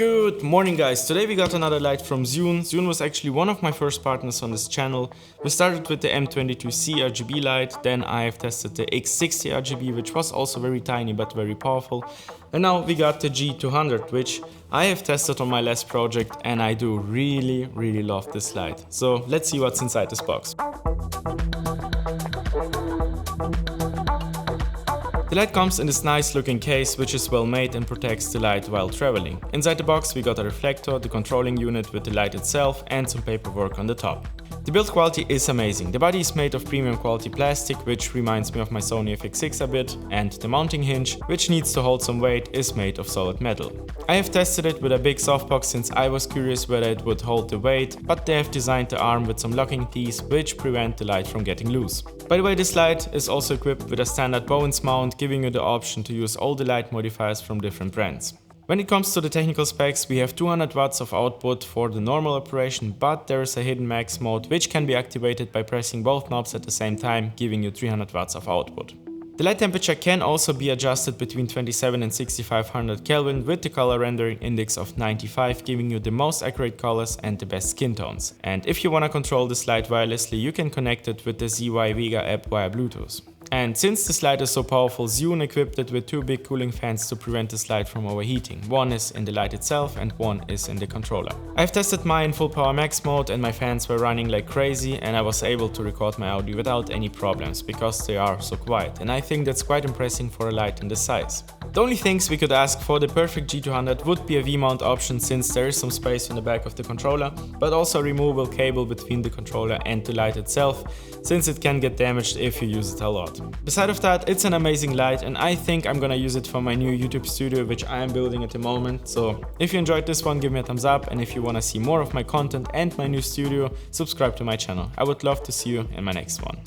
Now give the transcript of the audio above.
Good morning guys, today we got another light from ZHIYUN. ZHIYUN was actually one of my first partners on this channel. We started with the M22C RGB light, then I have tested the X60 RGB, which was also very tiny but very powerful. And now we got the G200, which I have tested on my last project and I do really love this light. So let's see what's inside this box. The light comes in this nice looking case, which is well made and protects the light while traveling. Inside the box we got a reflector, the controlling unit with the light itself and some paperwork on the top. The build quality is amazing. The body is made of premium quality plastic, which reminds me of my Sony FX6 a bit, and the mounting hinge, which needs to hold some weight, is made of solid metal. I have tested it with a big softbox since I was curious whether it would hold the weight, but they have designed the arm with some locking teeth which prevent the light from getting loose. By the way, this light is also equipped with a standard Bowens mount, giving you the option to use all the light modifiers from different brands. When it comes to the technical specs, we have 200 watts of output for the normal operation, but there is a hidden max mode which can be activated by pressing both knobs at the same time, giving you 300 watts of output. The light temperature can also be adjusted between 27 and 6500 Kelvin with the color rendering index of 95, giving you the most accurate colors and the best skin tones. And if you want to control this light wirelessly, you can connect it with the ZHIYUN app via Bluetooth. And since this light is so powerful, ZHIYUN equipped it with two big cooling fans to prevent this light from overheating. One is in the light itself and one is in the controller. I've tested mine in full power max mode and my fans were running like crazy and I was able to record my audio without any problems because they are so quiet, and I think that's quite impressive for a light in this size. The only things we could ask for the perfect G200 would be a V-mount option since there is some space in the back of the controller, but also a removable cable between the controller and the light itself, since it can get damaged if you use it a lot. Beside of that, it's an amazing light and I think I'm gonna use it for my new YouTube studio which I am building at the moment. So if you enjoyed this one, give me a thumbs up, and if you wanna see more of my content and my new studio, subscribe to my channel. I would love to see you in my next one.